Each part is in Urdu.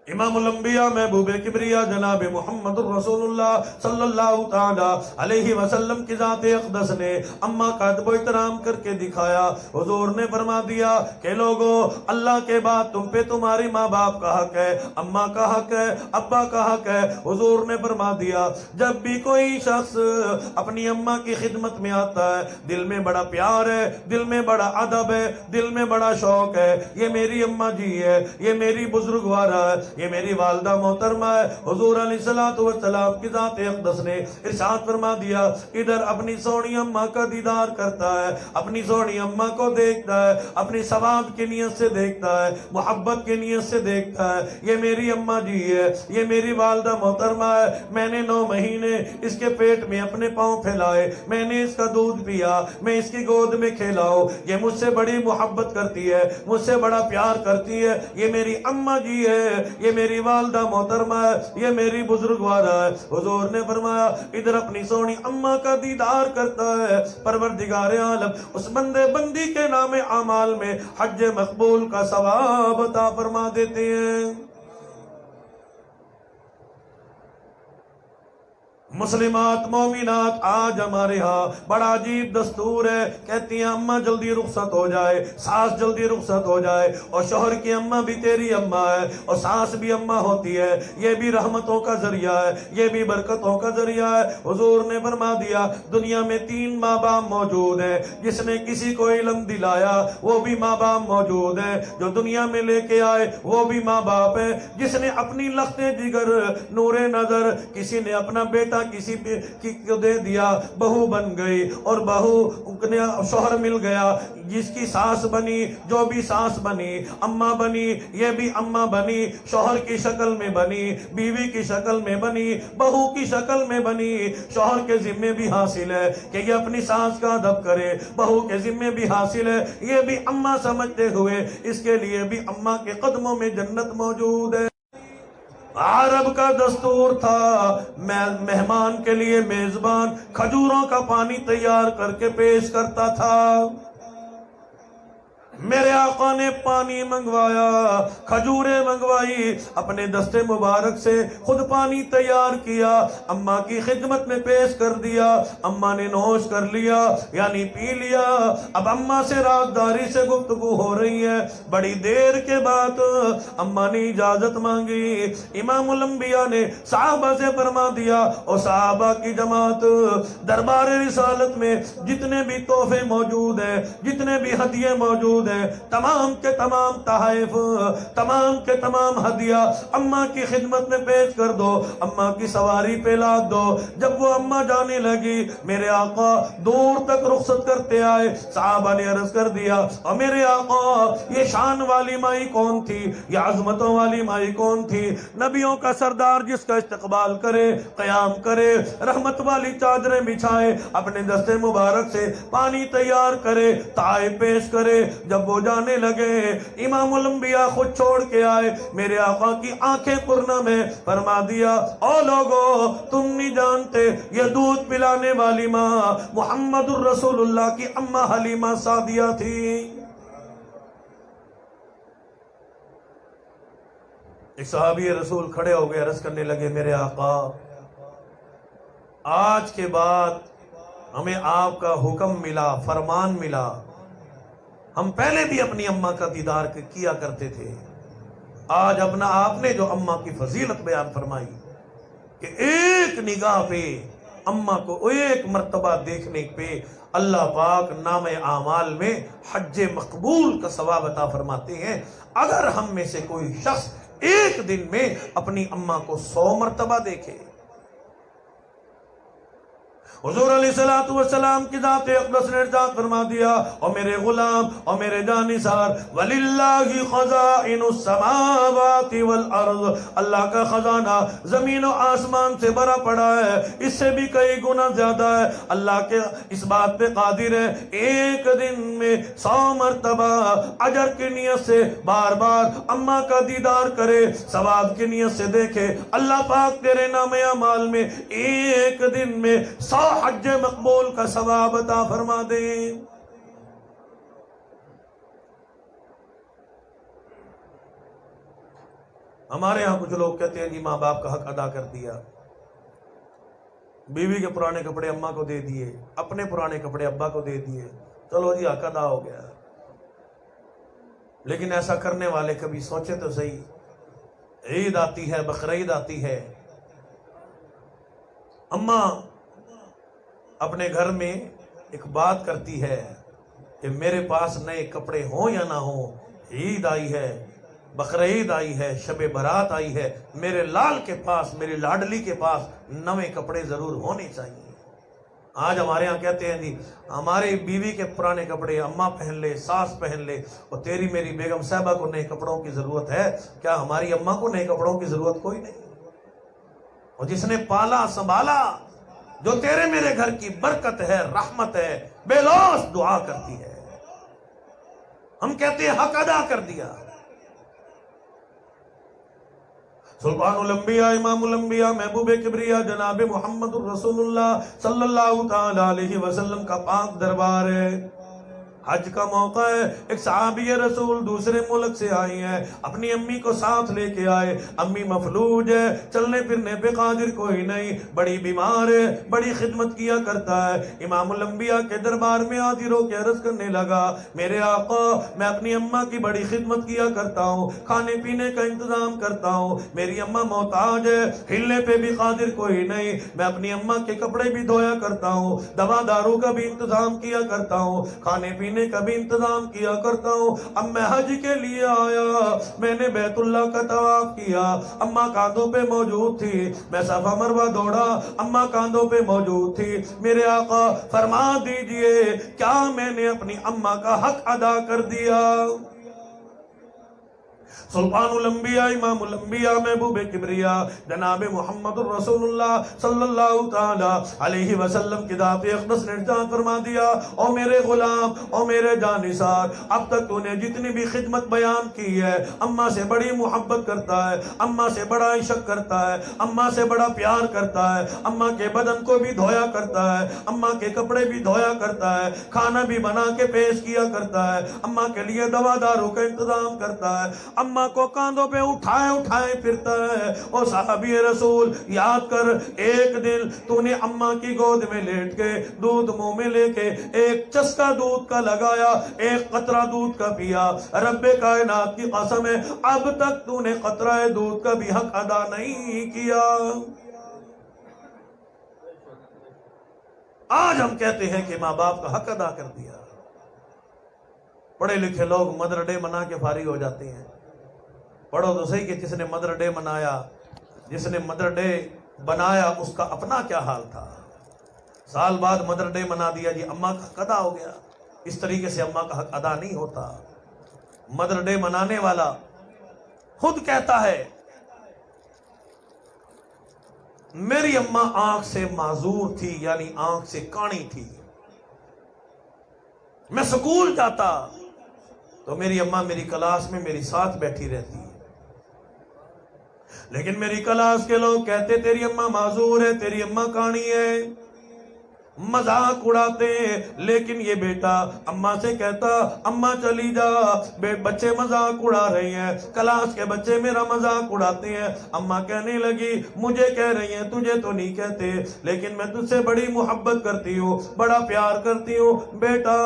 امام الانبیاء محبوب کبریا جناب محمد رسول اللہ صلی اللہ تعالی علیہ وسلم کی ذات اقدس نے اماں کا ادب و احترام کر کے دکھایا۔ حضور نے فرما دیا کہ لوگو اللہ کے بعد تم پہ تمہاری ماں باپ کا حق ہے، اماں کا حق ہے، ابا کا حق ہے۔ حضور نے فرما دیا جب بھی کوئی شخص اپنی اماں کی خدمت میں آتا ہے، دل میں بڑا پیار ہے، دل میں بڑا ادب ہے، دل میں بڑا شوق ہے، یہ میری اماں جی ہے، یہ میری بزرگوارہ ہے، یہ میری والدہ محترمہ ہے۔ حضور علیہ السلام کی ذات اقدس نے ارشاد فرما دیا ادھر اپنی سونی اماں کا دیدار کرتا ہے، اپنی سونی اماں کو دیکھتا ہے، اپنی ثواب کی نیت سے دیکھتا ہے، محبت کی نیت سے دیکھتا ہے، یہ میری اماں جی ہے، یہ میری والدہ محترمہ ہے، میں نے 9 مہینے اس کے پیٹ میں اپنے پاؤں پھیلائے، میں نے اس کا دودھ پیا، میں اس کی گود میں کھیلاؤ، یہ مجھ سے بڑی محبت کرتی ہے، مجھ سے بڑا پیار کرتی ہے، یہ میری اماں جی ہے، یہ میری والدہ محترمہ ہے، یہ میری بزرگوارہ ہے۔ حضور نے فرمایا ادھر اپنی سونی اماں کا دیدار کرتا ہے، پروردگار عالم اس بندے بندی کے نام اعمال میں حج مقبول کا ثواب عطا فرما دیتے ہیں۔ مسلمات مومنات آج ہمارے ہاں بڑا عجیب دستور ہے، کہتی ہیں اماں جلدی رخصت ہو جائے، ساس جلدی رخصت ہو جائے، اور شوہر کی اماں بھی تیری اماں ہے اور ساس بھی اماں ہوتی ہے، یہ بھی رحمتوں کا ذریعہ ہے، یہ بھی برکتوں کا ذریعہ ہے۔ حضور نے فرما دیا دنیا میں 3 ماں باپ موجود ہیں، جس نے کسی کو علم دلایا وہ بھی ماں باپ موجود ہیں، جو دنیا میں لے کے آئے وہ بھی ماں باپ ہیں، جس نے اپنی لخت جگر نور نظر کسی نے اپنا بیٹا کسی کو دے دیا، بہو بن گئی، اور بہو نے شوہر مل گیا، جس کی ساس بنی، جو بھی ساس بنی، اماں بنی، یہ بھی اماں بنی، شوہر کی شکل میں بنی، بیوی کی شکل میں بنی، بہو کی شکل میں بنی۔ شوہر کے ذمے بھی حاصل ہے کہ یہ اپنی ساس کا ادب کرے، بہو کے ذمے بھی حاصل ہے یہ بھی اماں سمجھتے ہوئے اس کے لیے بھی اماں کے قدموں میں جنت موجود ہے۔ عرب کا دستور تھا مہمان کے لیے میزبان کھجوروں کا پانی تیار کر کے پیش کرتا تھا۔ میرے آقا نے پانی منگوایا، کھجوریں منگوائی، اپنے دستے مبارک سے خود پانی تیار کیا، اماں کی خدمت میں پیش کر دیا، اماں نے نوش کر لیا یعنی پی لیا۔ اب اماں سے رازداری سے گفتگو ہو رہی ہے، بڑی دیر کے بعد اماں نے اجازت مانگی، امام الانبیاء نے صحابہ سے فرما دیا اور صحابہ کی جماعت دربار رسالت میں جتنے بھی تحفے موجود ہیں، جتنے بھی ہدیے موجود ہیں، تمام کے تمام تحائف، تمام کے تمام ہدیہ اماں کی خدمت میں پیش کر دو، اماں کی سواری پہ لاد دو۔ جب وہ اماں جانے لگی میرے آقا دور تک رخصت کرتے آئے، صحابہ نے عرض کر دیا اور میرے آقا یہ شان والی مائی کون تھی، یہ عظمتوں والی مائی کون تھی؟ نبیوں کا سردار جس کا استقبال کرے، قیام کرے، رحمت والی چادریں بچھائے، اپنے دستے مبارک سے پانی تیار کرے، تحائف پیش کرے۔ جب وہ جانے لگے امام الانبیاء خود چھوڑ کے آئے، میرے آقا کی آنکھیں پرنا میں فرما دیا او لوگو تم نہیں جانتے یہ دودھ پلانے والی ماں محمد الرسول اللہ کی اماں حلیمہ سعدیہ تھی۔ ایک صحابی رسول کھڑے ہو گئے، عرض کرنے لگے میرے آقا آج کے بعد ہمیں آپ کا حکم ملا، فرمان ملا، ہم پہلے بھی اپنی اماں کا دیدار کیا کرتے تھے، آج اپنا آپ نے جو اماں کی فضیلت بیان فرمائی کہ ایک نگاہ پہ اماں کو ایک مرتبہ دیکھنے پہ اللہ پاک نام اعمال میں حج مقبول کا ثواب عطا فرماتے ہیں۔ اگر ہم میں سے کوئی شخص ایک دن میں اپنی اماں کو 100 مرتبہ دیکھے، حضور علیہ السلام کی ذات اقدس نے ارشاد فرما دیا اور میرے غلام اور میرے جانثار وَلِلَّهِ خَزَائِنُ السَّمَاوَاتِ وَالْأَرْضِ، اللہ کا خزانہ زمین و آسمان سے بھرا پڑا ہے، اس سے بھی کئی گنا زیادہ ہے۔ اللہ کے اس بات پہ قادر ہے ایک دن میں 100 مرتبہ اجر کی نیت سے بار بار اماں کا دیدار کرے، ثواب کی نیت سے دیکھے، اللہ پاک تیرے نام اعمال میں ایک دن میں 100 حج مقبول کا ثواب عطا فرما دے۔ ہمارے ہاں کچھ لوگ کہتے ہیں جی ماں باپ کا حق ادا کر دیا، بیوی کے پرانے کپڑے اماں کو دے دیے، اپنے پرانے کپڑے ابا کو دے دیے، چلو جی حق ادا ہو گیا۔ لیکن ایسا کرنے والے کبھی سوچے تو صحیح، عید آتی ہے، بقرعید آتی ہے، اماں اپنے گھر میں ایک بات کرتی ہے کہ میرے پاس نئے کپڑے ہوں یا نہ ہوں، عید آئی ہے، بقرعید آئی ہے، شب برات آئی ہے، میرے لال کے پاس، میری لاڈلی کے پاس نئے کپڑے ضرور ہونے چاہیے۔ آج ہمارے ہاں کہتے ہیں جی ہماری بیوی کے پرانے کپڑے اماں پہن لے، ساس پہن لے، اور تیری میری بیگم صاحبہ کو نئے کپڑوں کی ضرورت ہے؟ کیا ہماری اماں کو نئے کپڑوں کی ضرورت کوئی نہیں؟ اور جس نے پالا سنبھالا، جو تیرے میرے گھر کی برکت ہے، رحمت ہے، بے لوث دعا کرتی ہے، ہم کہتے ہیں حق ادا کر دیا۔ سلطان الانبیاء، امام الانبیاء، محبوب کبریا جناب محمد الرسول اللہ صلی اللہ تعالی علیہ وسلم کا پاک دربار ہے۔ حج کا موقع ہے، ایک صحابی رسول دوسرے ملک سے آئی ہیں، اپنی امی کو ساتھ لے کے آئے، امی مفلوج ہے، چلنے پھرنے پہ قادر کوئی نہیں، بڑی بیمار ہے، بڑی خدمت کیا کرتا ہے۔ امام الانبیاء کے دربار میں حاضر ہو کے عرض کرنے لگا، میرے آقا میں اپنی اماں کی بڑی خدمت کیا کرتا ہوں، کھانے پینے کا انتظام کرتا ہوں، میری اماں محتاج ہے، ہلنے پہ بھی قادر کوئی نہیں، میں اپنی اماں کے کپڑے بھی دھویا کرتا ہوں، دوا دارو کا بھی انتظام کیا کرتا ہوں، کھانے پینے کا بھی انتظام کیا کرتا ہوں۔ اب میں حج کے لیے آیا، میں نے بیت اللہ کا طواف کیا، اماں کاندھوں پہ موجود تھی، میں صفا مروہ دوڑا، اماں کاندھوں پہ موجود تھی، میرے آقا فرما دیجئے کیا میں نے اپنی اماں کا حق ادا کر دیا؟ سلطان الانبیاء، امام الانبیاء، محبوب کبریا جناب محمد الرسول اللہ صلی اللہ تعالی علیہ وسلم کی ذات اقدس نے ارشاد فرما دیا، او میرے غلام، او میرے جانثار، اب تک تو نے جتنی بھی خدمت بیان کی ہے، اماں سے بڑی محبت کرتا ہے، اماں سے بڑا عشق کرتا ہے، اماں سے بڑا پیار کرتا ہے، اماں کے بدن کو بھی دھویا کرتا ہے، اماں کے کپڑے بھی دھویا کرتا ہے، کھانا بھی بنا کے پیش کیا کرتا ہے، اماں کے لیے دوا دارو کا انتظام کرتا ہے، اماں کو کاندھوں پہ اٹھائے اٹھائے پھرتا ہے۔ او صحابی رسول یاد کر، ایک دن تو نے اماں کی گود میں لیٹ کے دودھ منہ میں لے کے ایک چسکا دودھ کا لگایا، ایک قطرہ دودھ کا پیا، رب کائنات کی قسم ہے اب تک تو نے قطرہ دودھ کا بھی حق ادا نہیں کیا۔ آج ہم کہتے ہیں کہ ماں باپ کا حق ادا کر دیا۔ پڑھے لکھے لوگ مدر ڈے منا کے فارغ ہو جاتے ہیں، پڑھو تو صحیح کہ جس نے مدر ڈے منایا، جس نے مدر ڈے بنایا، اس کا اپنا کیا حال تھا۔ سال بعد مدر ڈے منا دیا جی اماں کا حق ادا ہو گیا۔ اس طریقے سے اماں کا حق ادا نہیں ہوتا۔ مدر ڈے منانے والا خود کہتا ہے میری اماں آنکھ سے معذور تھی، یعنی آنکھ سے کاڑی تھی، میں سکول جاتا تو میری اماں میری کلاس میں میری ساتھ بیٹھی رہتی، لیکن میری کلاس کے لوگ کہتے تیری اماں معذور ہے، تیری اماں کاڑی ہے، مذاق اڑاتے ہیں۔ لیکن یہ بیٹا اماں سے کہتا اماں چلی جا، بچے مذاق اڑا رہے ہیں، کلاس کے بچے میرا مذاق اڑاتے ہیں۔ اماں کہنے لگی مجھے کہہ رہی ہیں، تجھے تو نہیں کہتے، لیکن میں تجھ سے بڑی محبت کرتی ہوں، بڑا پیار کرتی ہوں، بیٹا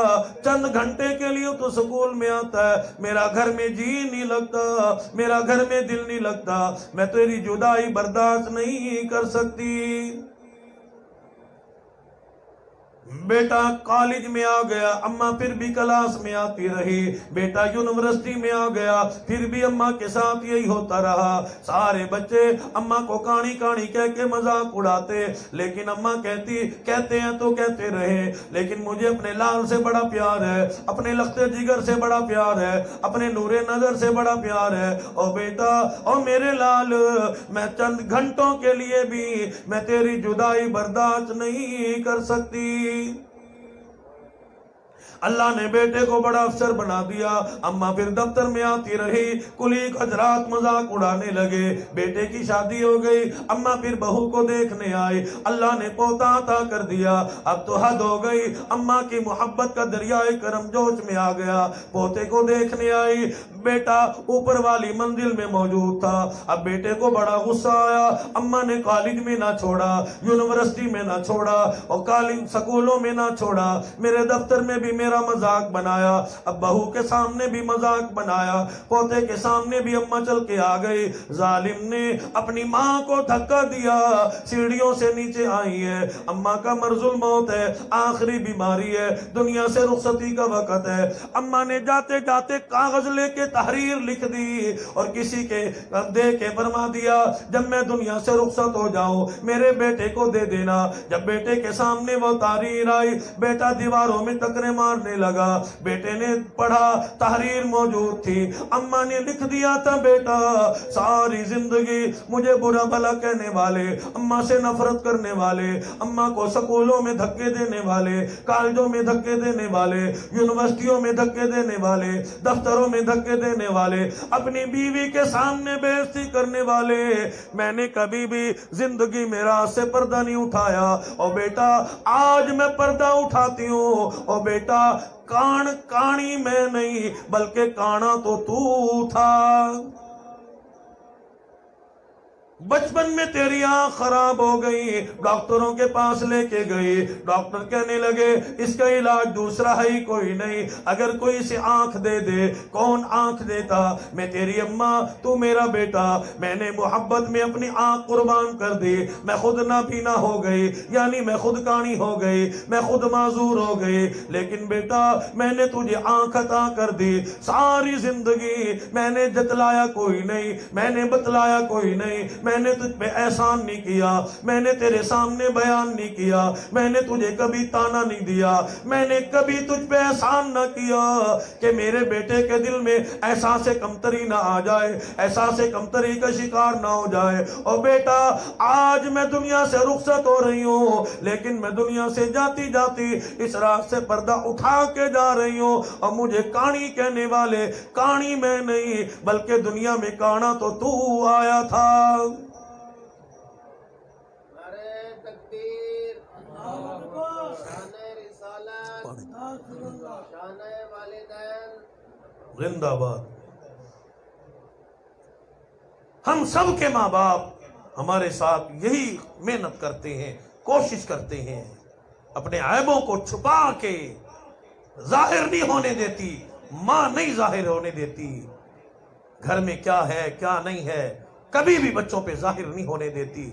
چند گھنٹے کے لیے تو سکول میں آتا ہے، میرا گھر میں جی نہیں لگتا، میرا گھر میں دل نہیں لگتا، میں تیری جدائی برداشت نہیں کر سکتی۔ بیٹا کالج میں آ گیا، اماں پھر بھی کلاس میں آتی رہی، بیٹا یونیورسٹی میں آ گیا، پھر بھی اماں کے ساتھ یہی ہوتا رہا، سارے بچے اماں کو کہانی کہانی کہہ کے مذاق اڑاتے، لیکن اماں کہتے ہیں تو کہتے رہے، لیکن مجھے اپنے لال سے بڑا پیار ہے، اپنے لخت جگر سے بڑا پیار ہے، اپنے نور نظر سے بڑا پیار ہے۔ او بیٹا، او میرے لال، میں چند گھنٹوں کے لیے بھی میں تیری جدائی برداشت نہیں کر سکتی۔ اللہ نے بیٹے کو بڑا افسر بنا دیا۔ اماں پھر دفتر میں آتی رہی، کلیگ حضرات مذاق اڑانے لگے، بیٹے کی شادی ہو گئی، اماں پھر بہو کو دیکھنے آئی، اللہ نے پوتا عطا کر دیا، اب تو حد ہو گئی، اماں کی محبت کا دریائے کرم جوش میں آ گیا، پوتے کو دیکھنے آئی، بیٹا اوپر والی منزل میں موجود تھا. اب بیٹے کو بڑا غصہ آیا. اماں نے کالج میں نہ چھوڑا, یونیورسٹی میں نہ چھوڑا, اور کالج سکولوں میں نہ چھوڑا, میرے دفتر میں بھی میرا مذاق بنایا, اب بہو کے سامنے بھی مذاق بنایا, پوتے کے سامنے بھی اماں چل کے آ گئی. ظالم نے اپنی ماں کو دھکا دیا, سیڑھیوں سے نیچے آئی ہے. اماں کا مرض الموت ہے, آخری بیماری ہے, دنیا سے رخصتی کا وقت ہے. اماں نے جاتے جاتے کاغذ لے کے تحریر لکھ دی اور کسی کے دے کے فرما دیا, جب میں دنیا سے رخصت ہو جاؤں میرے بیٹے کو دے دینا. جب بیٹے کے سامنے وہ تحریر آئی, بیٹا دیواروں میں ٹکرے مارنے لگا. بیٹے نے پڑھا, تحریر موجود تھی. اماں نے لکھ دیا تھا, بیٹا ساری زندگی مجھے برا بھلا کہنے والے, اماں سے نفرت کرنے والے, اماں کو سکولوں میں دھکے دینے والے, کالجوں میں دھکے دینے والے, یونیورسٹیوں میں دھکے دینے والے, دفتروں میں دھکے دینے والے, اپنی بیوی کے سامنے بے عزتی کرنے والے, میں نے کبھی بھی زندگی میں راہ سے پردہ نہیں اٹھایا. اور بیٹا آج میں پردہ اٹھاتی ہوں. اور بیٹا کانی میں نہیں بلکہ کانا تو تھا. بچپن میں تیری آنکھ خراب ہو گئی, ڈاکٹروں کے پاس لے کے گئی, ڈاکٹر کہنے لگے اس کا علاج دوسرا ہے ہی کوئی نہیں, اگر کوئی اسے آنکھ دے دے. کون آنکھ دیتا؟ میں تیری اماں, تو میرا بیٹا. میں نے محبت میں اپنی آنکھ قربان کر دی, میں خود نابینا ہو گئی, یعنی میں خود کانی ہو گئی, میں خود معذور ہو گئی. لیکن بیٹا میں نے تجھے آنکھ عطا کر دی. ساری زندگی میں نے جتلایا کوئی نہیں, میں نے بتلایا کوئی نہیں, میں نے تجھ پہ احسان نہیں کیا, میں نے تیرے سامنے بیان نہیں کیا, میں نے تجھے کبھی تانا نہیں دیا, میں نے کبھی تجھ پہ احسان نہ کیا کہ میرے بیٹے کے دل میں احساس کمتری نہ آ جائے, احساس کمتری کا شکار نہ ہو جائے. اور بیٹا آج میں دنیا سے رخصت ہو رہی ہوں, لیکن میں دنیا سے جاتی جاتی اس راہ سے پردہ اٹھا کے جا رہی ہوں. اور مجھے کانی کہنے والے, کانی میں نہیں بلکہ دنیا میں کانا تو آیا تھا. زندہ باد. ہم سب کے ماں باپ ہمارے ساتھ یہی محنت کرتے ہیں, کوشش کرتے ہیں, اپنے عیبوں کو چھپا کے ظاہر نہیں ہونے دیتی. ماں نہیں ظاہر ہونے دیتی, گھر میں کیا ہے کیا نہیں ہے کبھی بھی بچوں پہ ظاہر نہیں ہونے دیتی.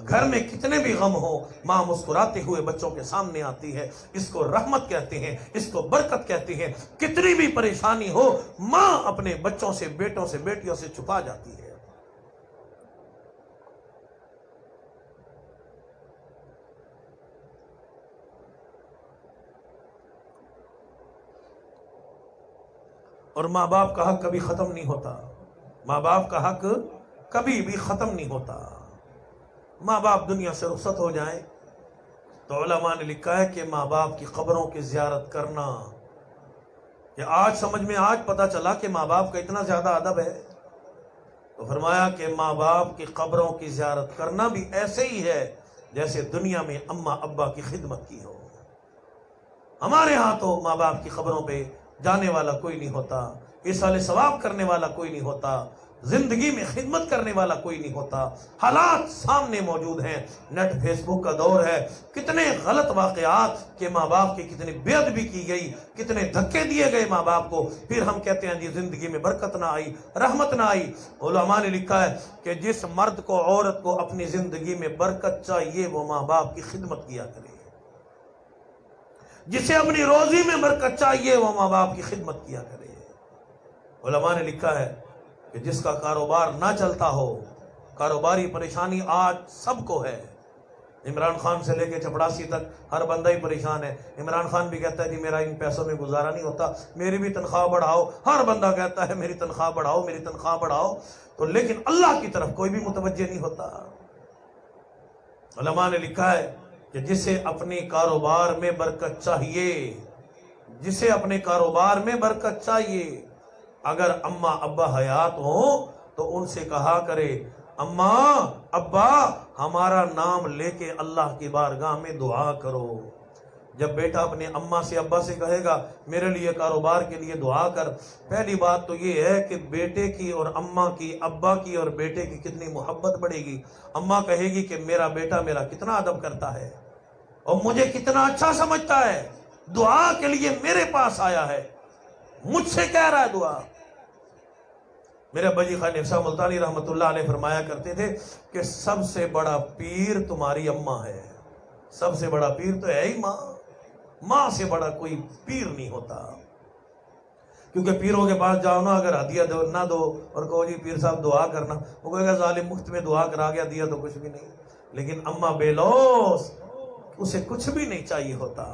گھر میں کتنے بھی غم ہو, ماں مسکراتے ہوئے بچوں کے سامنے آتی ہے. اس کو رحمت کہتے ہیں, اس کو برکت کہتے ہیں. کتنی بھی پریشانی ہو, ماں اپنے بچوں سے, بیٹوں سے, بیٹیوں سے چھپا جاتی ہے. اور ماں باپ کا حق کبھی ختم نہیں ہوتا, ماں باپ کا حق کبھی بھی ختم نہیں ہوتا. ماں باپ دنیا سے رخصت ہو جائیں تو علماء نے لکھا ہے کہ ماں باپ کی قبروں کی زیارت کرنا, کہ آج سمجھ میں آج پتہ چلا کہ ماں باپ کا اتنا زیادہ ادب ہے. تو فرمایا کہ ماں باپ کی قبروں کی زیارت کرنا بھی ایسے ہی ہے جیسے دنیا میں اماں ابا کی خدمت کی ہو. ہمارے ہاں تو ماں باپ کی قبروں پہ جانے والا کوئی نہیں ہوتا, ایصال ثواب کرنے والا کوئی نہیں ہوتا, زندگی میں خدمت کرنے والا کوئی نہیں ہوتا. حالات سامنے موجود ہیں, نیٹ فیس بک کا دور ہے, کتنے غلط واقعات کہ ماں باپ کی کتنی بے ادبی کی گئی, کتنے دھکے دیے گئے ماں باپ کو. پھر ہم کہتے ہیں جی زندگی میں برکت نہ آئی, رحمت نہ آئی. علماء نے لکھا ہے کہ جس مرد کو, عورت کو اپنی زندگی میں برکت چاہیے وہ ماں باپ کی خدمت کیا کرے. جسے اپنی روزی میں برکت چاہیے وہ ماں باپ کی خدمت کیا کرے. علماء نے لکھا ہے کہ جس کا کاروبار نہ چلتا ہو, کاروباری پریشانی آج سب کو ہے. عمران خان سے لے کے چپڑاسی تک ہر بندہ ہی پریشان ہے. عمران خان بھی کہتا ہے جی میرا ان پیسوں میں گزارا نہیں ہوتا, میری بھی تنخواہ بڑھاؤ. ہر بندہ کہتا ہے میری تنخواہ بڑھاؤ, میری تنخواہ بڑھاؤ. تو لیکن اللہ کی طرف کوئی بھی متوجہ نہیں ہوتا. علماء نے لکھا ہے کہ جسے اپنے کاروبار میں برکت چاہیے, جسے اپنے کاروبار میں برکت چاہیے, اگر اماں ابا حیات ہوں تو ان سے کہا کرے اماں ابا ہمارا نام لے کے اللہ کی بارگاہ میں دعا کرو. جب بیٹا اپنے اماں سے ابا سے کہے گا میرے لیے کاروبار کے لیے دعا کر، پہلی بات تو یہ ہے کہ بیٹے کی اور اماں کی، ابا کی اور بیٹے کی کتنی محبت بڑھے گی۔ اماں کہے گی کہ میرا بیٹا میرا کتنا ادب کرتا ہے اور مجھے کتنا اچھا سمجھتا ہے، دعا کے لیے میرے پاس آیا ہے، مجھ سے کہہ رہا ہے دعا۔ میرے ابا جی خان افسا ملتانی رحمۃ اللہ علیہ فرمایا کرتے تھے کہ سب سے بڑا پیر تمہاری اماں ہے، سب سے بڑا پیر تو ہے ہی ماں، ماں سے بڑا کوئی پیر نہیں ہوتا۔ کیونکہ پیروں کے پاس جاؤ نا، اگر ہدیہ دو نہ دو اور کہو جی پیر صاحب دعا کرنا، وہ کہے گا ظالم مفت میں دعا کرا گیا، دیا تو کچھ بھی نہیں۔ لیکن اماں بے لوث، اسے کچھ بھی نہیں چاہیے ہوتا،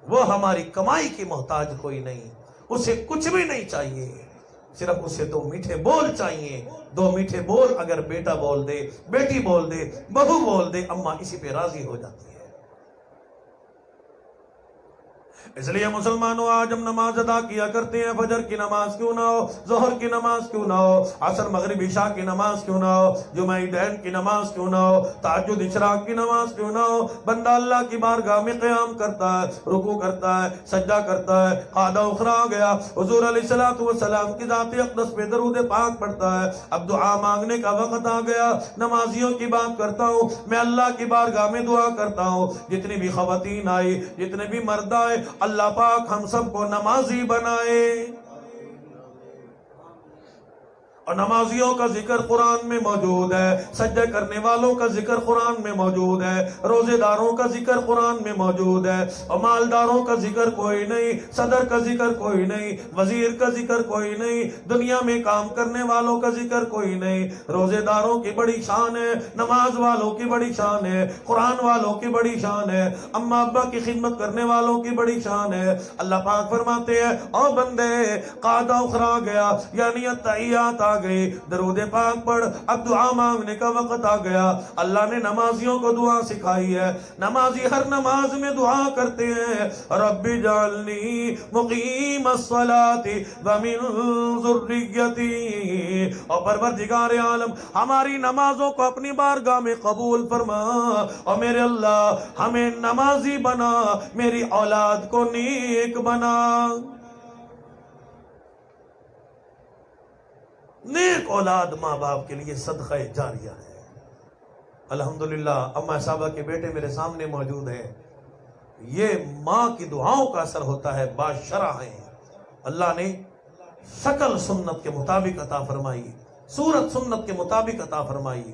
وہ ہماری کمائی کی محتاج کوئی نہیں، اسے کچھ بھی نہیں چاہیے، صرف اسے دو میٹھے بول چاہیے۔ دو میٹھے بول اگر بیٹا بول دے، بیٹی بول دے، بہو بول دے، اماں اسی پہ راضی ہو جاتی ہے۔ اس لیے مسلمانوں آج ہم نماز ادا کیا کرتے ہیں، فجر کی نماز کیوں نہ ہو، ظہر کی نماز کیوں نہ ہو، عصر مغرب عشاء کی نماز کیوں نہ ہو، جمعہ عیدین کی نماز کیوں نہ ہو، تہجد اشراق کی نماز کیوں نہ ہو، بندہ اللہ کی بارگاہ میں قیام کرتا ہے، رکوع کرتا ہے، سجدہ کرتا ہے، قعدہ اخرا گیا، حضور علیہ السلام کی ذات اقدس پہ درود پاک پڑھتا ہے، اب دعا مانگنے کا وقت آ گیا۔ نمازیوں کی بات کرتا ہوں میں، اللہ کی بارگاہ میں دعا کرتا ہوں، جتنی بھی خواتین آئی، جتنے بھی مرد آئے، اللہ پاک ہم سب کو نمازی بنائے۔ اور نمازیوں کا ذکر قرآن میں موجود ہے، سجدہ کرنے والوں کا ذکر قرآن میں موجود ہے، روزے داروں کا ذکر قرآن میں موجود ہے، اور مالداروں کا ذکر کوئی نہیں، صدر کا ذکر کوئی نہیں، وزیر کا ذکر کوئی نہیں، دنیا میں کام کرنے والوں کا ذکر کوئی نہیں۔ روزے داروں کی بڑی شان ہے، نماز والوں کی بڑی شان ہے، قرآن والوں کی بڑی شان ہے، اماں ابا کی خدمت کرنے والوں کی بڑی شان ہے۔ اللہ پاک فرماتے ہیں او بندے، قعدہ اخرا گیا، یعنی التحیات آ گئی، درود پاک پڑھ، اب دعا مانگنے کا وقت آ گیا۔ اللہ نے نمازیوں کو دعا سکھائی ہے، نمازی ہر نماز میں دعا کرتے ہیں، رب اجعلنی مقیم الصلاۃ ومن ذریتی، اور پروردگار عالم ہماری نمازوں کو اپنی بارگاہ میں قبول فرما، اور میرے اللہ ہمیں نمازی بنا، میری اولاد کو نیک بنا۔ نیک اولاد ماں باپ کے لیے صدقہ جاریہ ہے۔ الحمدللہ اماں صاحبہ کے بیٹے میرے سامنے موجود ہیں، یہ ماں کی دعاؤں کا اثر ہوتا ہے، باشرع ہیں، اللہ نے شکل سنت کے مطابق عطا فرمائی، صورت سنت کے مطابق عطا فرمائی۔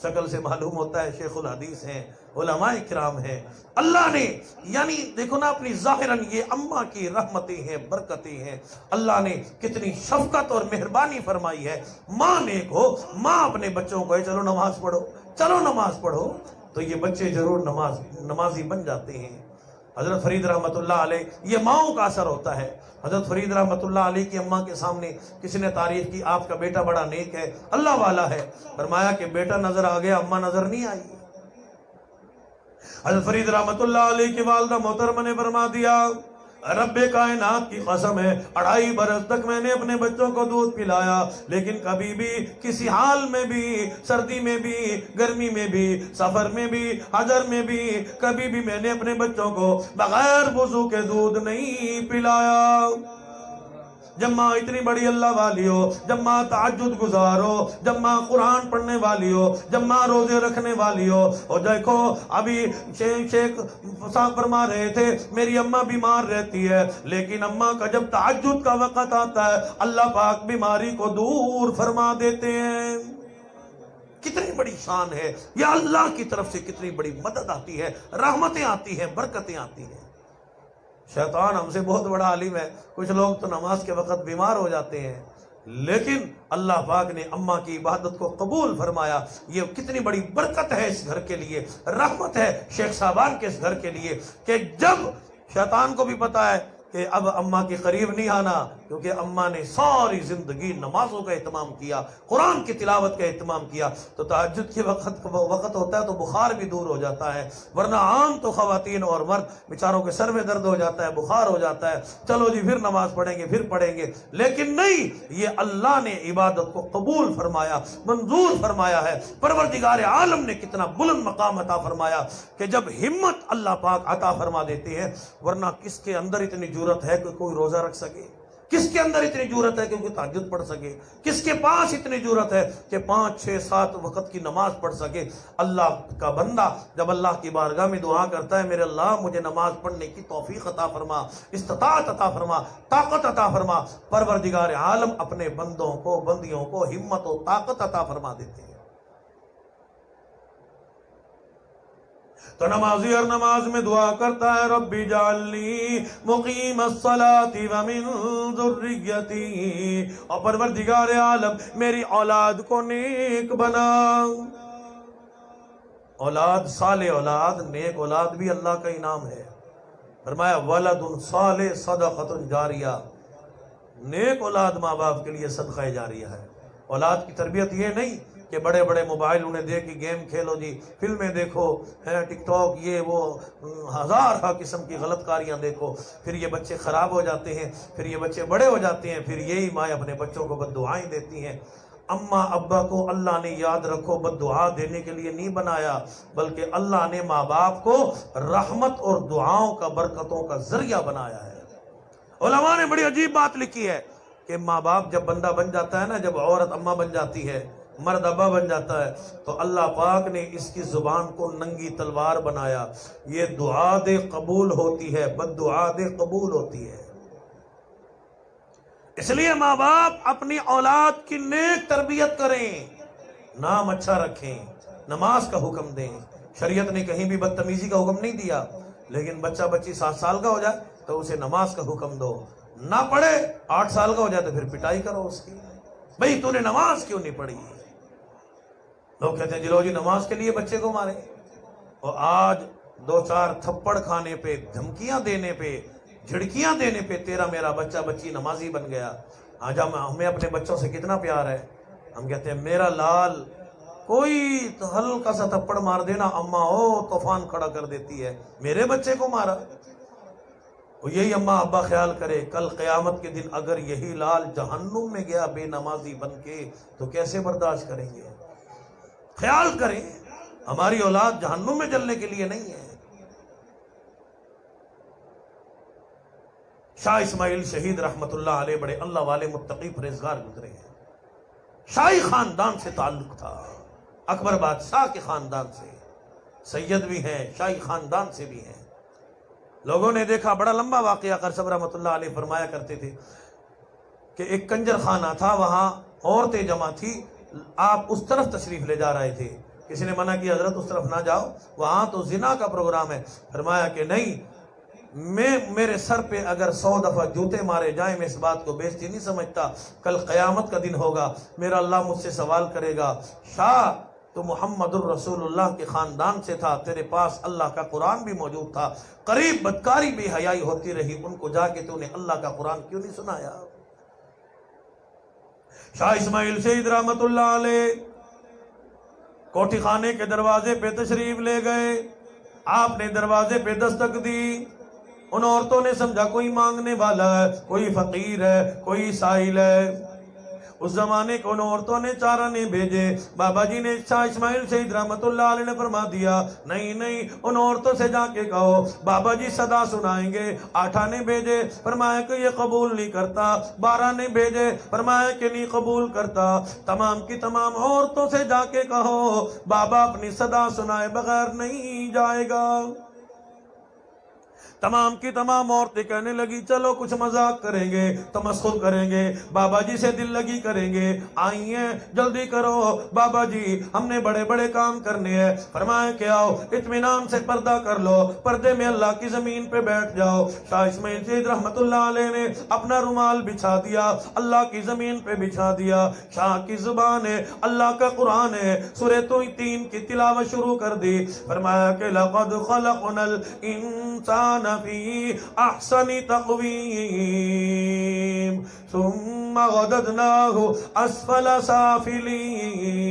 شکل سے معلوم ہوتا ہے شیخ الحدیث ہیں، علماء کرام ہیں، اللہ نے یعنی دیکھو نا اپنی ظاہراً یہ اماں کی رحمتیں ہیں، برکتیں ہیں، اللہ نے کتنی شفقت اور مہربانی فرمائی ہے۔ ماں نیک ہو، ماں اپنے بچوں کو چلو نماز پڑھو، چلو نماز پڑھو، تو یہ بچے ضرور نمازی بن جاتے ہیں۔ حضرت فرید رحمت اللہ علیہ، یہ ماؤں کا اثر ہوتا ہے۔ حضرت فرید رحمت اللہ علیہ کی اماں کے سامنے کسی نے تعریف کی، آپ کا بیٹا بڑا نیک ہے، اللہ والا ہے، فرمایا کہ بیٹا نظر آ گیا، اماں نظر نہیں آئی۔ حضرت فرید رحمت اللہ علیہ کی والدہ محترمہ نے فرما دیا، رب کائنات کی قسم ہے 2.5 برس تک میں نے اپنے بچوں کو دودھ پلایا، لیکن کبھی بھی کسی حال میں بھی، سردی میں بھی، گرمی میں بھی، سفر میں بھی، حضر میں بھی، کبھی بھی میں نے اپنے بچوں کو بغیر وضو کے دودھ نہیں پلایا۔ جب ماں اتنی بڑی اللہ والی ہو، جب ماں تہجد گزار ہو، جب ماں قرآن پڑھنے والی ہو، جب ماں روزے رکھنے والی ہو، اور دیکھو ابھی شیخ صاحب فرما رہے تھے میری اماں بیمار رہتی ہے، لیکن اماں کا جب تہجد کا وقت آتا ہے اللہ پاک بیماری کو دور فرما دیتے ہیں۔ کتنی بڑی شان ہے، یا اللہ کی طرف سے کتنی بڑی مدد آتی ہے، رحمتیں آتی ہیں، برکتیں آتی ہیں۔ شیطان ہم سے بہت بڑا عالم ہے، کچھ لوگ تو نماز کے وقت بیمار ہو جاتے ہیں، لیکن اللہ پاک نے اماں کی عبادت کو قبول فرمایا۔ یہ کتنی بڑی برکت ہے اس گھر کے لیے، رحمت ہے شیخ صاحبان کے اس گھر کے لیے، کہ جب شیطان کو بھی پتا ہے کہ اب اماں کے قریب نہیں آنا، کیونکہ اماں نے ساری زندگی نمازوں کا اہتمام کیا، قرآن کی تلاوت کا اہتمام کیا، تو تہجد کے وقت ہوتا ہے تو بخار بھی دور ہو جاتا ہے، ورنہ عام تو خواتین اور مرد بیچاروں کے سر میں درد ہو جاتا ہے، بخار ہو جاتا ہے، چلو جی پھر نماز پڑھیں گے پھر پڑھیں گے، لیکن نہیں، یہ اللہ نے عبادت کو قبول فرمایا، منظور فرمایا ہے۔ پروردگار عالم نے کتنا بلند مقام عطا فرمایا کہ جب ہمت اللہ پاک عطا فرما دیتے ہیں، ورنہ کس کے اندر اتنی جرأت ہے کہ کوئی روزہ رکھ سکے؟ کس کے اندر اتنی جرأت ہے کہ کوئی تہجد پڑھ سکے؟ کس کے پاس اتنی جرأت ہے کہ 5 6 7 وقت کی نماز پڑھ سکے؟ اللہ کا بندہ جب اللہ کی بارگاہ میں دعا کرتا ہے، میرے اللہ مجھے نماز پڑھنے کی توفیق عطا فرما، استطاعت عطا فرما، طاقت عطا فرما، پروردگار عالم اپنے بندوں کو، بندیوں کو ہمت و طاقت عطا فرما دیتے ہیں۔ تو نمازی ہر نماز میں دعا کرتا ہے، ربی جعلنی مقیم الصلاۃ ومن ذریتی، اور پروردگار عالم میری اولاد کو نیک بنا۔ اولاد، صالح اولاد، نیک اولاد بھی اللہ کا انعام ہے۔ فرمایا ولد صالح صدقۃ جاریہ، نیک اولاد ماں باپ کے لیے صدقہ جاریہ ہے۔ اولاد کی تربیت یہ نہیں کہ بڑے بڑے موبائل انہیں دے کے گیم کھیلو جی، فلمیں دیکھو، ٹک ٹاک، یہ وہ ہزار قسم کی غلط کاریاں دیکھو، پھر یہ بچے خراب ہو جاتے ہیں، پھر یہ بچے بڑے ہو جاتے ہیں، پھر یہی مائیں اپنے بچوں کو بد دعائیں دیتی ہیں۔ اماں ابا کو اللہ نے، یاد رکھو، بد دعا دینے کے لیے نہیں بنایا، بلکہ اللہ نے ماں باپ کو رحمت اور دعاؤں کا، برکتوں کا ذریعہ بنایا ہے۔ علماء نے بڑی عجیب بات لکھی ہے کہ ماں باپ جب بندہ بن جاتا ہے نا، جب عورت اماں بن جاتی ہے، مرد ابا بن جاتا ہے، تو اللہ پاک نے اس کی زبان کو ننگی تلوار بنایا۔ یہ دعا دے قبول ہوتی ہے، بد دعا دے قبول ہوتی ہے۔ اس لیے ماں باپ اپنی اولاد کی نیک تربیت کریں، نام اچھا رکھیں، نماز کا حکم دیں۔ شریعت نے کہیں بھی بدتمیزی کا حکم نہیں دیا، لیکن بچہ بچی 7 سال کا ہو جائے تو اسے نماز کا حکم دو، نہ پڑھے 8 سال کا ہو جائے تو پھر پٹائی کرو اس کی، بھئی تو نے نماز کیوں نہیں پڑھی؟ لوگ کہتے ہیں جی لو جی نماز کے لیے بچے کو مارے، اور آج 2-4 تھپڑ کھانے پہ، دھمکیاں دینے پہ، جھڑکیاں دینے پہ تیرا میرا بچہ بچی نمازی بن گیا۔ آج ہمیں اپنے بچوں سے کتنا پیار ہے، ہم کہتے ہیں میرا لال، کوئی ہلکا سا تھپڑ مار دینا اماں طوفان کھڑا کر دیتی ہے، میرے بچے کو مارا۔ یہی اماں ابا خیال کرے، کل قیامت کے دن اگر یہی لال جہنم میں گیا بے نمازی بن کے تو کیسے برداشت کریں گے؟ خیال کریں، ہماری اولاد جہنم میں جلنے کے لیے نہیں ہے۔ شاہ اسماعیل شہید رحمت اللہ علیہ بڑے اللہ والے متقی پرہیزگار گزرے ہیں، شاہی خاندان سے تعلق تھا، اکبر بادشاہ کے خاندان سے، سید بھی ہیں، شاہی خاندان سے بھی ہیں۔ لوگوں نے دیکھا، بڑا لمبا واقعہ قرصب رحمت اللہ علیہ فرمایا کرتے تھے کہ ایک کنجر خانہ تھا، وہاں عورتیں جمع تھی، آپ اس طرف تشریف لے جا رہے تھے، کسی نے منع کیا حضرت اس طرف نہ جاؤ، وہاں تو زنا کا پروگرام ہے۔ فرمایا کہ نہیں، میرے سر پہ اگر 100 دفعہ جوتے مارے جائیں میں اس بات کو بےزتی نہیں سمجھتا، کل قیامت کا دن ہوگا، میرا اللہ مجھ سے سوال کرے گا، شاہ تو محمد الرسول اللہ کے خاندان سے تھا، تیرے پاس اللہ کا قرآن بھی موجود تھا، قریب بدکاری بے حیائی ہوتی رہی، ان کو جا کے تو نے اللہ کا قرآن کیوں نہیں سنایا؟ شاہ اسماعیل شہید رحمت اللہ علیہ کوٹھی خانے کے دروازے پہ تشریف لے گئے، آپ نے دروازے پہ دستک دی، ان عورتوں نے سمجھا کوئی مانگنے والا ہے، کوئی فقیر ہے، کوئی سائل ہے۔ اس زمانے کو ان عورتوں نے چارانے بھیجے، بابا جی نے شاہ اسماعیل شہید رحمت اللہ علیہ نے فرما دیا، نہیں نہیں، ان عورتوں سے جا کے کہو بابا جی صدا سنائیں گے۔ 8 نے بھیجے، فرمایا کہ یہ قبول نہیں کرتا، 12 نے بھیجے، فرمایا کہ نہیں قبول کرتا، تمام کی تمام عورتوں سے جا کے کہو بابا اپنی صدا سنائے بغیر نہیں جائے گا۔ تمام کی تمام عورتیں کہنے لگی چلو کچھ مذاق کریں گے، تمسخر کریں گے، بابا جی سے دل لگی کریں گے، آئیے جلدی کرو بابا جی، ہم نے بڑے بڑے کام کرنے ہیں۔ فرمایا کہ آؤ اطمینان سے پردہ کر لو، پردے میں اللہ کی زمین پہ بیٹھ جاؤ۔ شاہ اسماعیل شہید رحمت اللہ علیہ نے اپنا رومال بچھا دیا، اللہ کی زمین پہ بچھا دیا، شاہ کی زبان ہے، اللہ کا قرآن ہے، سورہ 3 کی تلاوت شروع کر دی۔ فرمایا کہ لقد خلقنا الانسان فی احسن تقویم ثم غددناہ اسفل سافلین.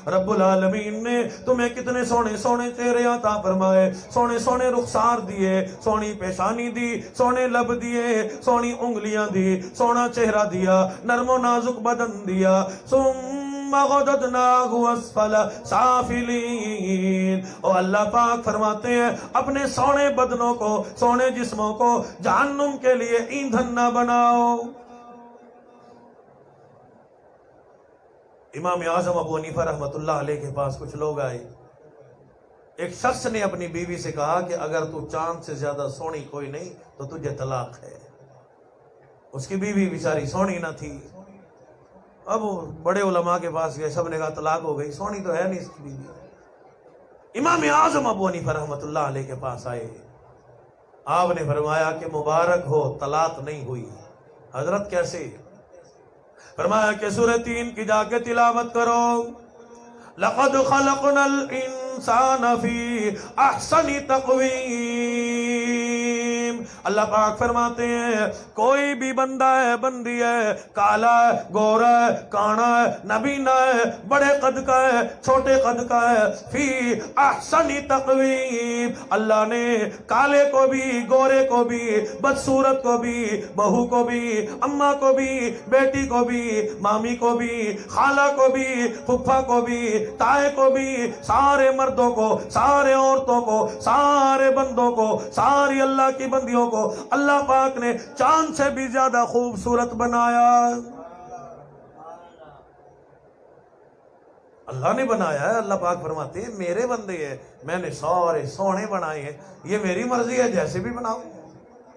رب العالمین نے تمہیں کتنے سونے سونے چہرے عطا فرمائے، سونے سونے رخسار دیے، سونی پیشانی دی، سونے لب دیے، سونی انگلیاں دی، سونا چہرہ دیا، نرم و نازک بدن دیا. ثم غددناہ اسفل سافلین. اور اللہ پاک فرماتے ہیں اپنے سونے بدنوں کو، سونے جسموں کو جہنم کے لیے ایندھن نہ بناؤ. امام اعظم ابو حنیفہ رحمۃ اللہ علیہ کے پاس کچھ لوگ آئے. ایک شخص نے اپنی بیوی سے کہا کہ اگر تو چاند سے زیادہ سونی کوئی نہیں تو تجھے طلاق ہے. اس کی بیوی بیچاری سونی نہ تھی. اب بڑے علماء کے پاس گئے، سب نے کہا طلاق ہو گئی، سونی تو ہے نہیں اس کی بیوی. امام اعظم ابو حنیفہ رحمۃ اللہ علیہ کے پاس آئے. آپ نے فرمایا کہ مبارک ہو طلاق نہیں ہوئی. حضرت کیسے؟ فرمایا کہ سورہ 3 کی جا کے تلاوت کرو. لقد خلقنا الانسان فی احسن تقویم. اللہ پاک فرماتے ہیں کوئی بھی بندہ ہے، بندی ہے، کالا ہے، گورا ہے، کانا ہے، نبینا ہے، بڑے قد کا ہے، چھوٹے قد کا ہے، فی احسن تقویم. اللہ نے کالے کو بھی، گورے کو بھی، بدصورت کو بھی، بہو کو بھی، اماں کو بھی، بیٹی کو بھی، مامی کو بھی، خالہ کو بھی، پھپھا کو بھی، تائے کو بھی، سارے مردوں کو، سارے عورتوں کو، سارے بندوں کو، ساری اللہ کی بندیوں کو اللہ پاک نے چاند سے بھی زیادہ خوبصورت بنایا. اللہ نے بنایا ہے. اللہ پاک فرماتے ہیں میرے بندے ہیں، میں نے سارے سونے بنائے ہیں، یہ میری مرضی ہے جیسے بھی بناؤں.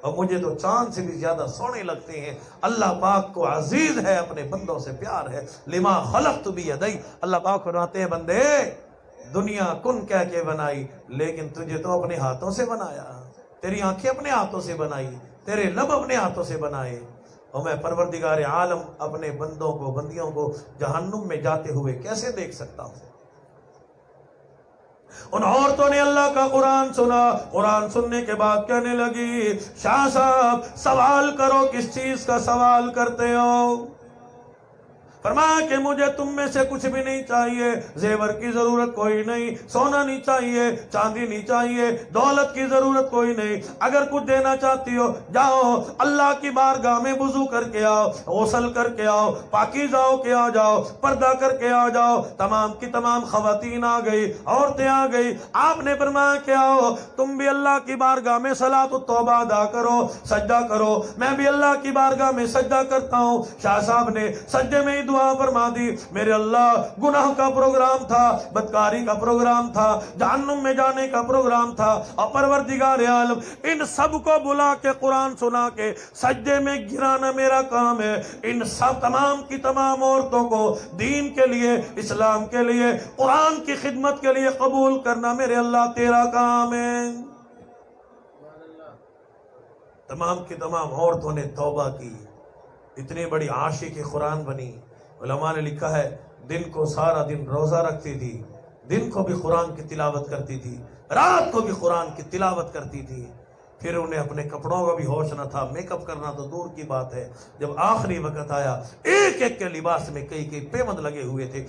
اور مجھے تو چاند سے بھی زیادہ سونے لگتے ہیں. اللہ پاک کو عزیز ہے، اپنے بندوں سے پیار ہے. لما خلقت بیدی. اللہ پاک فرماتے ہیں بندے دنیا کن کہہ کے بنائی، لیکن تجھے تو اپنے ہاتھوں سے بنایا. تیری آنکھیں اپنے ہاتھوں سے بنائی، تیرے لب اپنے ہاتھوں سے بنائے. اور میں پروردگار عالم اپنے بندوں کو، بندیوں کو جہنم میں جاتے ہوئے کیسے دیکھ سکتا ہوں؟ ان عورتوں نے اللہ کا قرآن سنا. قرآن سننے کے بعد کہنے لگی شاہ صاحب سوال کرو، کس چیز کا سوال کرتے ہو؟ فرمایا کہ مجھے تم میں سے کچھ بھی نہیں چاہیے، زیور کی ضرورت کوئی نہیں، سونا نہیں چاہیے، چاندی نہیں چاہیے، دولت کی ضرورت کوئی نہیں. اگر کچھ دینا چاہتی ہو جاؤ اللہ کی بارگاہ میں وضو کر کے آؤ، غسل کر کے آؤ، پاکیزہ ہو کے آ جاؤ، پردہ کر کے آ جاؤ. تمام کی تمام خواتین آ گئی، عورتیں آ گئی. آپ نے فرمایا کہ آؤ تم بھی اللہ کی بارگاہ میں صلاۃ التوبہ ادا کرو، سجدہ کرو. میں بھی اللہ کی بارگاہ میں سجدہ کرتا ہوں. شاہ صاحب نے سجدے میں دعا فرما دی. میرے اللہ گناہ کا پروگرام تھا، بدکاری کا پروگرام تھا، جہنم میں جانے کا پروگرام تھا، اور پروردگار عالم ان سب کو بلا کے قرآن سنا کے سجدے میں گرانا میرا کام ہے. ان سب تمام کی تمام عورتوں کو دین کے لیے، اسلام کے لیے، قرآن کی خدمت کے لیے قبول کرنا میرے اللہ تیرا کام ہے. تمام کی تمام عورتوں نے توبہ کی، اتنی بڑی عاشق قرآن بنی. علماء نے لکھا ہے دن کو سارا دن روزہ رکھتی تھی، دن کو بھی قرآن کی تلاوت کرتی تھی، رات کو بھی قرآن کی تلاوت کرتی تھی. پھر انہیں اپنے کپڑوں کا بھی ہوش نہ تھا، میک اپ کرنا تو دور کی بات ہے. جب آخری وقت آیا ایک ایک کے لباس میں کئی کئی پیمند لگے ہوئے تھے.